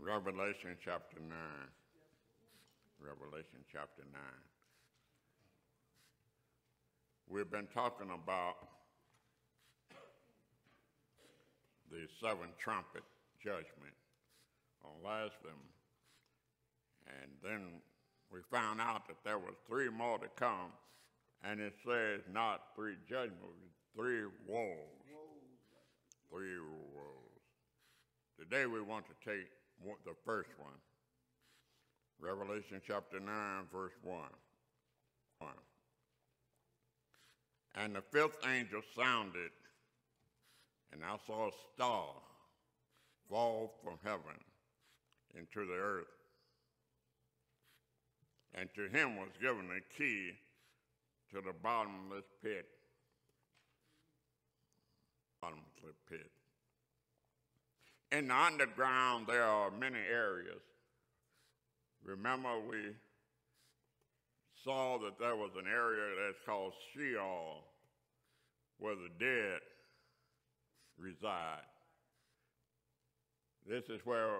Revelation chapter 9. Revelation chapter 9. We've been talking about the seven trumpet judgment on last them. And then we found out that there was three more to come. And it says not three judgments, three woes. Three woes. Today we want to take the first one. Revelation chapter 9, verse 1. And the fifth angel sounded, and I saw a star fall from heaven into the earth. And to him was given a key to the bottomless pit. Bottomless pit. In the underground, there are many areas. Remember, we saw that there was an area that's called Sheol, where the dead reside. This is where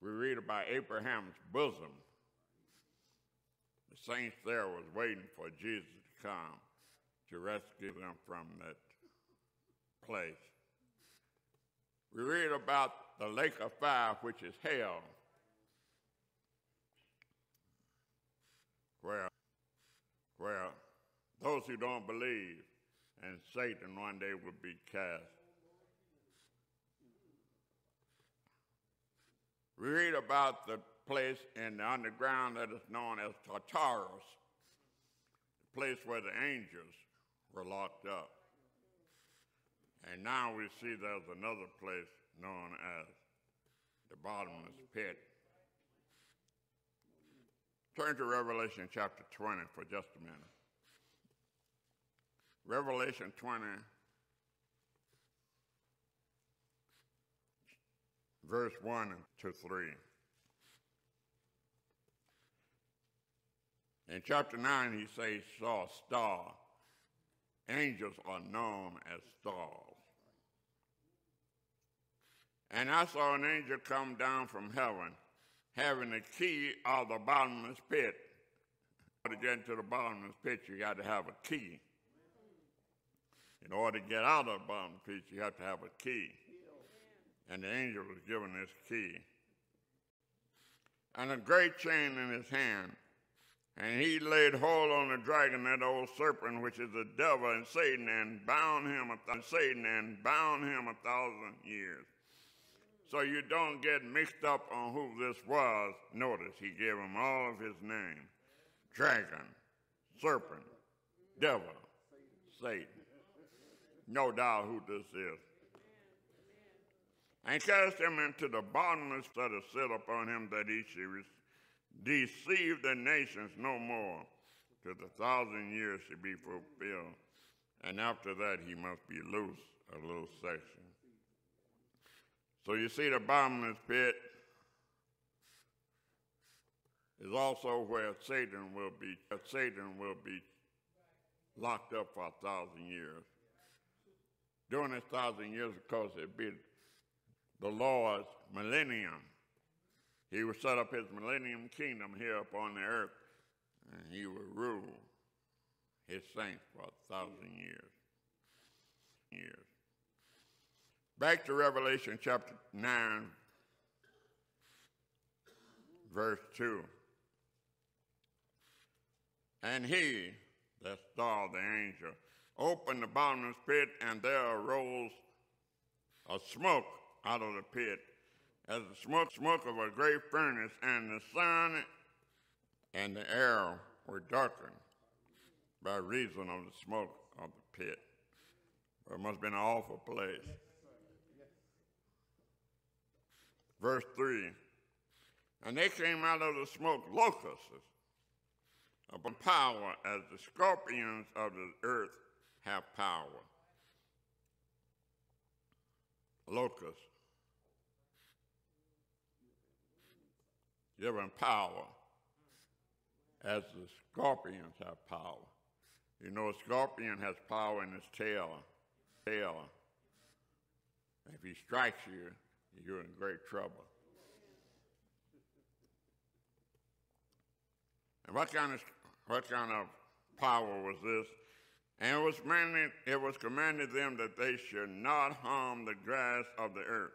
we read about Abraham's bosom. The saints there was waiting for Jesus to come to rescue them from that place. We read about the lake of fire, which is hell, where those who don't believe and Satan one day will be cast. We read about the place in the underground that is known as Tartarus, the place where the angels were locked up. And now we see there's another place known as the bottomless pit. Turn to Revelation chapter 20 for just a minute. Revelation 20, verse 1 to 3. In chapter 9, he says, saw a star. Angels are known as stars. And I saw an angel come down from heaven, having the key of the bottomless pit. To get into the bottomless pit, you got to have a key. In order to get out of the bottomless pit, you have to have a key. And the angel was given this key. And a great chain in his hand. And he laid hold on the dragon, that old serpent, which is the devil and Satan, and bound him 1,000 years. So you don't get mixed up on who this was. Notice he gave him all of his name. Dragon, serpent, devil, Satan. No doubt who this is. And cast him into the bottomless that is set upon him, that he should deceive the nations no more, till the 1,000 years should be fulfilled. And after that he must be loose, a little section. So you see, the bottomless pit is also where Satan will be locked up for 1,000 years. During this 1,000 years, of course, it'd be the Lord's millennium. He would set up his millennium kingdom here upon the earth, and he would rule his saints for 1,000 years. Back to Revelation chapter 9, verse 2. And he, that star, the angel, opened the bottomless pit, and there arose a smoke out of the pit, as the smoke of a great furnace, and the sun and the air were darkened by reason of the smoke of the pit. It must have been an awful place. Verse 3, and they came out of the smoke locusts, upon power as the scorpions of the earth have power. Locusts. Given power as the scorpions have power. You know, a scorpion has power in his tail. If he strikes you, you're in great trouble. And what kind of power was this? And it was commanded them that they should not harm the grass of the earth.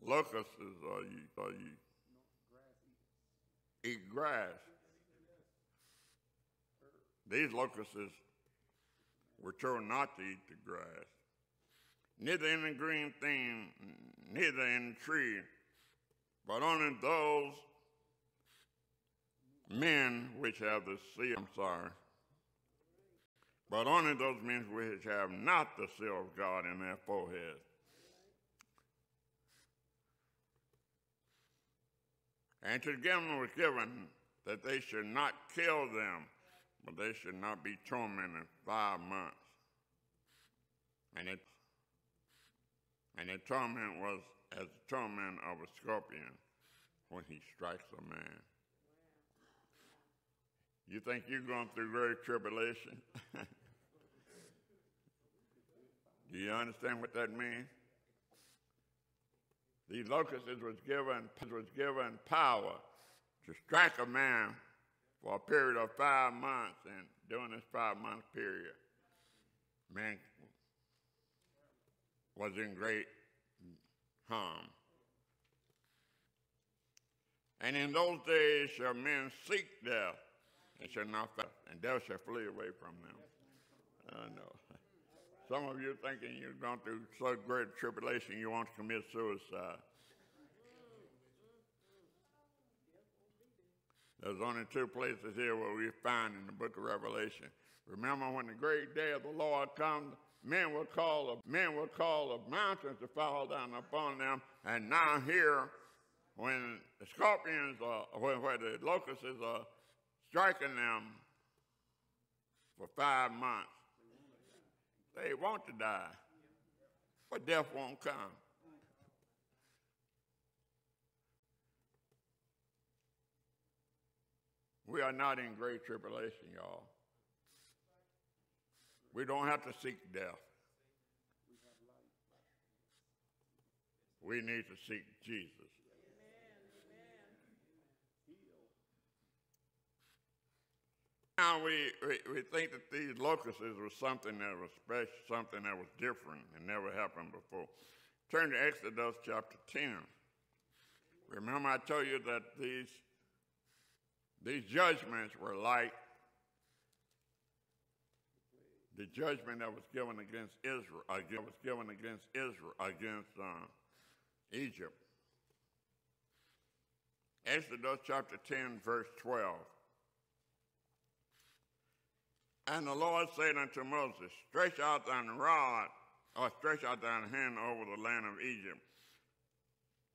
Locusts eat grass. These locusts were told not to eat the grass. Neither in the green thing, neither in the tree, but only those men which have the seal. But only those men which have not the seal of God in their foreheads. And to them was given that they should not kill them, but they should not be tormented 5 months. And the torment was as the torment of a scorpion when he strikes a man. You think you're going through great tribulation? Do you understand what that means? These locusts was given power to strike a man for a period of 5 months, and during this 5-month period, man was in great harm. And in those days shall men seek death, and shall not find, and death shall flee away from them. I know. Some of you thinking you're going through so great tribulation you want to commit suicide. There's only 2 places here where we find in the book of Revelation. Remember when the great day of the Lord comes, men will call of mountains to fall down upon them. And now here, when the scorpions where the locusts are striking them for 5 months, they want to die, but death won't come. We are not in great tribulation, y'all. We don't have to seek death. We need to seek Jesus. Now we think that these locusts were something that was special, something that was different and never happened before. Turn to Exodus chapter 10. Remember I told you that these judgments were like the judgment that was given against Israel, against Egypt. Exodus chapter 10, verse 12. And the Lord said unto Moses, stretch out thine rod, or stretch out thine hand over the land of Egypt,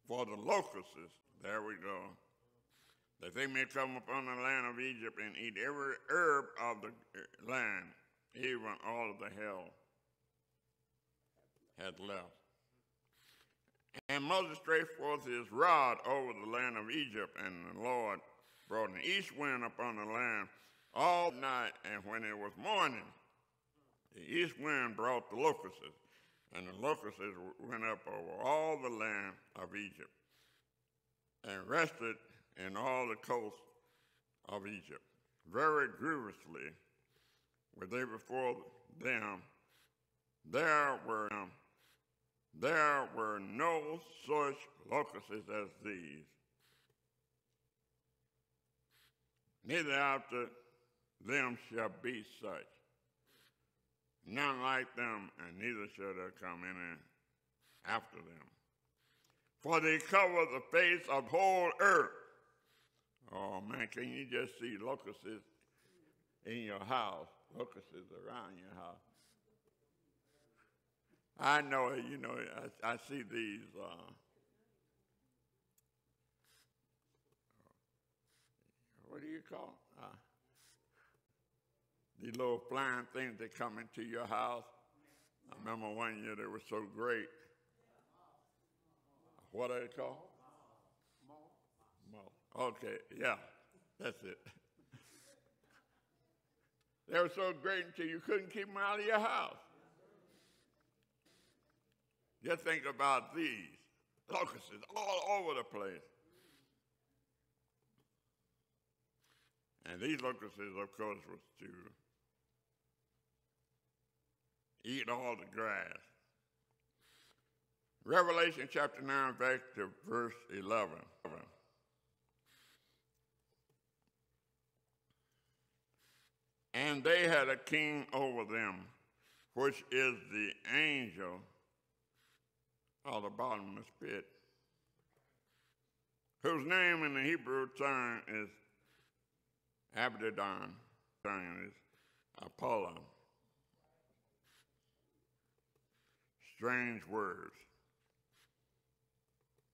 for the locusts, there we go, that they may come upon the land of Egypt and eat every herb of the land, even all of the hail had left. And Moses stretched forth his rod over the land of Egypt, and the Lord brought an east wind upon the land all night, and when it was morning, the east wind brought the locusts, and the locusts went up over all the land of Egypt, and rested in all the coast of Egypt. Very grievously were they before them. There were no such locusts as these, neither after them shall be such, none like them, and neither shall there come any after them. For they cover the face of whole earth. Oh man, can you just see locusts in your house, locusts around your house? I know, you know, I see these what do you call them? These little flying things that come into your house. I remember one year they were so great. What are they called? Moth. Okay, yeah, that's it. They were so great until you couldn't keep them out of your house. Just think about these. Locusts all over the place. And these locusts, of course, was to eat all the grass. Revelation chapter 9, back to verse 11. And they had a king over them, which is the angel of the bottomless pit, whose name in the Hebrew tongue is Abaddon, tongue is Apollyon. Strange words.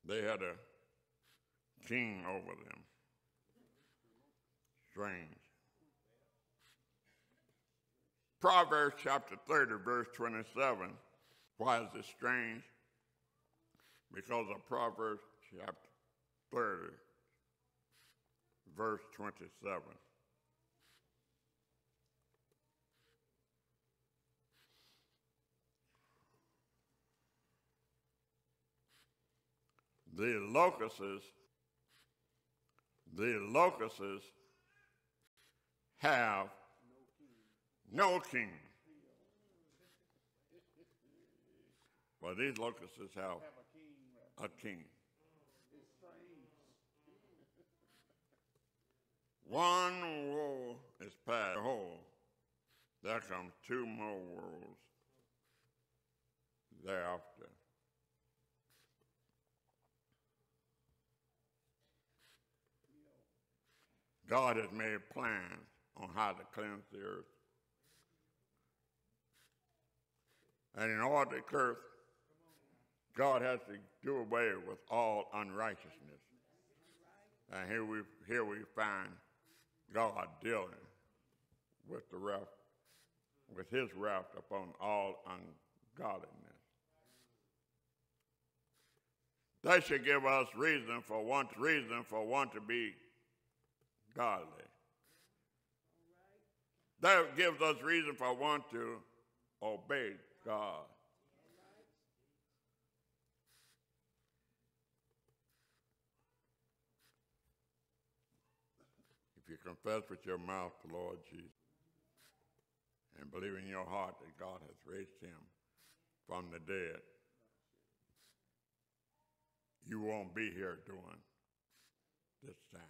They had a king over them. Strange. Proverbs chapter 30, verse 27. Why is this strange? Because of Proverbs chapter 30, verse 27. The locusts have no king. But these locusts have a king. One woe is past the whole. There come two more woes thereafter. God has made plans on how to cleanse the earth. And in order to curse, God has to do away with all unrighteousness. And here we find God dealing with his wrath upon all ungodliness. That should give us reason for one to be godly. That gives us reason for one to obey God. If you confess with your mouth the Lord Jesus and believe in your heart that God has raised him from the dead, you won't be here doing this time.